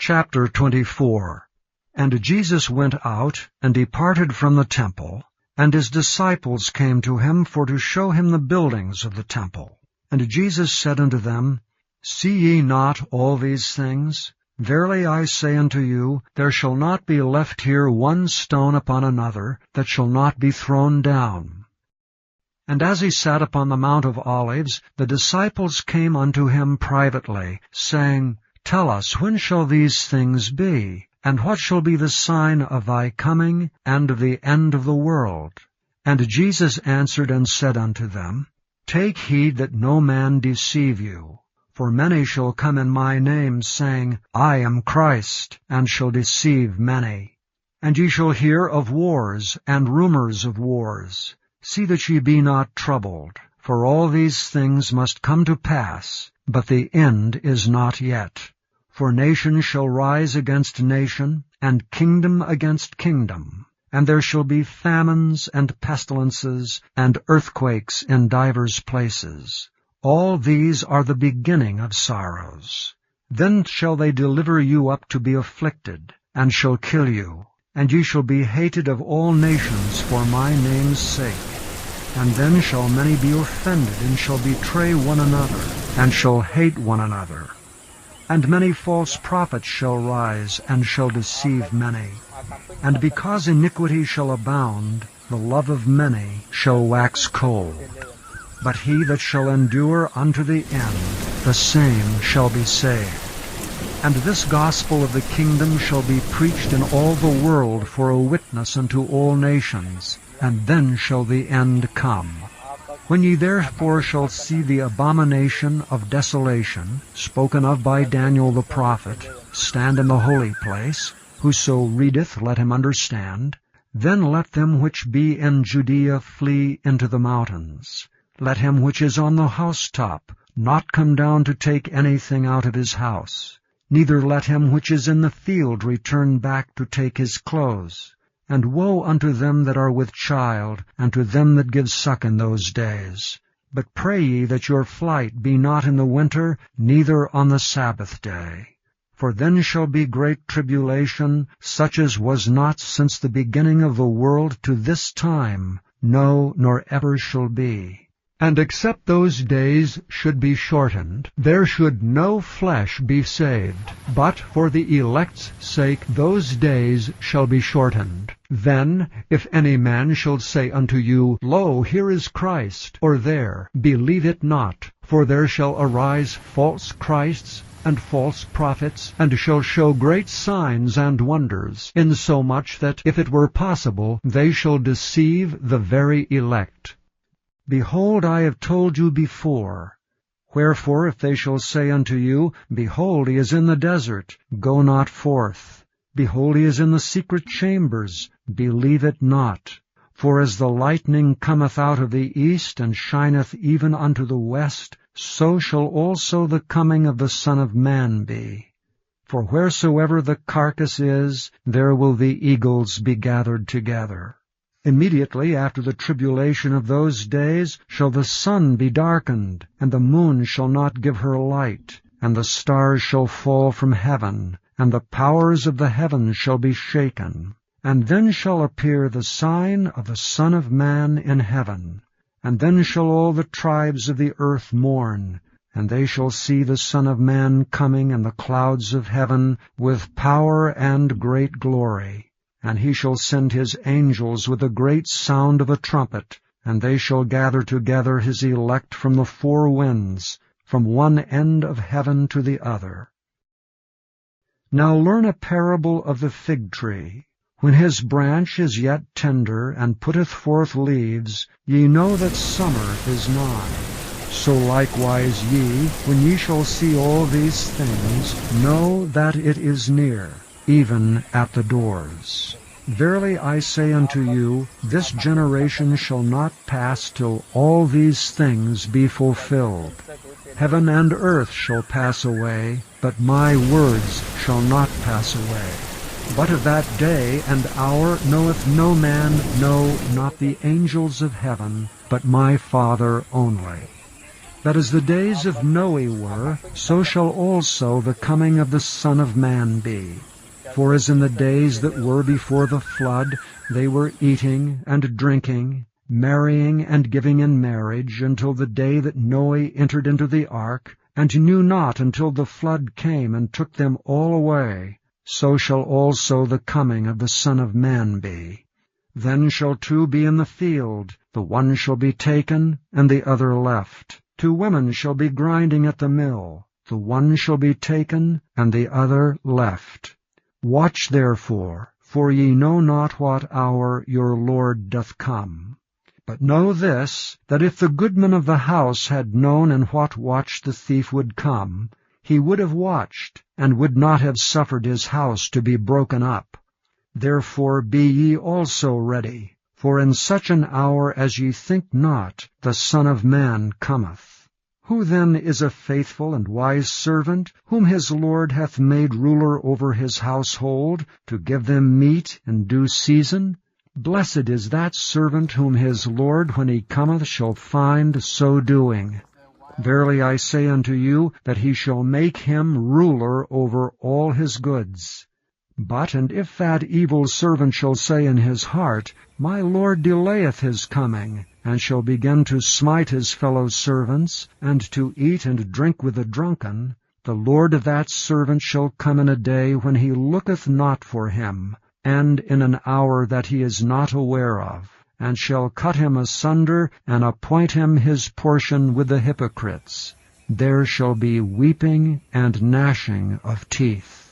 Chapter 24. And Jesus went out, and departed from the temple, and his disciples came to him for to show him the buildings of the temple. And Jesus said unto them, See ye not all these things? Verily I say unto you, there shall not be left here one stone upon another, that shall not be thrown down. And as he sat upon the Mount of Olives, the disciples came unto him privately, saying, Tell us, when shall these things be? And what shall be the sign of thy coming, and of the end of the world? And Jesus answered and said unto them, Take heed that no man deceive you. For many shall come in my name, saying, I am Christ, and shall deceive many. And ye shall hear of wars, and rumors of wars. See that ye be not troubled, for all these things must come to pass, but the end is not yet. For nation shall rise against nation, and kingdom against kingdom. And there shall be famines and pestilences, and earthquakes in divers places. All these are the beginning of sorrows. Then shall they deliver you up to be afflicted, and shall kill you. And ye shall be hated of all nations for my name's sake. And then shall many be offended, and shall betray one another, and shall hate one another. And many false prophets shall rise, and shall deceive many. And because iniquity shall abound, the love of many shall wax cold. But he that shall endure unto the end, the same shall be saved. And this gospel of the kingdom shall be preached in all the world for a witness unto all nations, and then shall the end come. When ye therefore shall see the abomination of desolation, spoken of by Daniel the prophet, stand in the holy place, whoso readeth, let him understand. Then let them which be in Judea flee into the mountains. Let him which is on the housetop not come down to take anything out of his house. Neither let him which is in the field return back to take his clothes. And woe unto them that are with child, and to them that give suck in those days. But pray ye that your flight be not in the winter, neither on the Sabbath day. For then shall be great tribulation, such as was not since the beginning of the world to this time, no, nor ever shall be. And except those days should be shortened, there should no flesh be saved. But for the elect's sake those days shall be shortened. Then, if any man shall say unto you, Lo, here is Christ, or there, believe it not. For there shall arise false Christs, and false prophets, and shall show great signs and wonders, insomuch that, if it were possible, they shall deceive the very elect. Behold, I have told you before. Wherefore, if they shall say unto you, Behold, he is in the desert, go not forth. Behold, he is in the secret chambers, believe it not. For as the lightning cometh out of the east, and shineth even unto the west, so shall also the coming of the Son of Man be. For wheresoever the carcass is, there will the eagles be gathered together. Immediately after the tribulation of those days shall the sun be darkened, and the moon shall not give her light, and the stars shall fall from heaven, and the powers of the heavens shall be shaken. And then shall appear the sign of the Son of Man in heaven. And then shall all the tribes of the earth mourn, and they shall see the Son of Man coming in the clouds of heaven with power and great glory. And he shall send his angels with a great sound of a trumpet, and they shall gather together his elect from the four winds, from one end of heaven to the other. Now learn a parable of the fig tree. When his branch is yet tender, and putteth forth leaves, ye know that summer is nigh. So likewise ye, when ye shall see all these things, know that it is near, even at the doors. Verily I say unto you, this generation shall not pass till all these things be fulfilled. Heaven and earth shall pass away, but my words shall not pass away. But of that day and hour knoweth no man, no, not the angels of heaven, but my Father only. that as the days of Noe were, so shall also the coming of the Son of Man be. For as in the days that were before the flood, they were eating and drinking, marrying and giving in marriage, until the day that Noe entered into the ark, and knew not until the flood came and took them all away, so shall also the coming of the Son of Man be. Then shall two be in the field, the one shall be taken, and the other left. 2 women shall be grinding at the mill, the one shall be taken, and the other left. Watch therefore, for ye know not what hour your Lord doth come. But know this, that if the goodman of the house had known in what watch the thief would come, he would have watched, and would not have suffered his house to be broken up. Therefore be ye also ready, for in such an hour as ye think not, the Son of Man cometh. Who then is a faithful and wise servant, whom his Lord hath made ruler over his household, to give them meat in due season? Blessed is that servant whom his Lord, when he cometh, shall find so doing. Verily I say unto you, that he shall make him ruler over all his goods. But, and if that evil servant shall say in his heart, My Lord delayeth his coming, and shall begin to smite his fellow servants, and to eat and drink with the drunken, the Lord of that servant shall come in a day when he looketh not for him, and in an hour that he is not aware of, and shall cut him asunder, and appoint him his portion with the hypocrites. There shall be weeping and gnashing of teeth.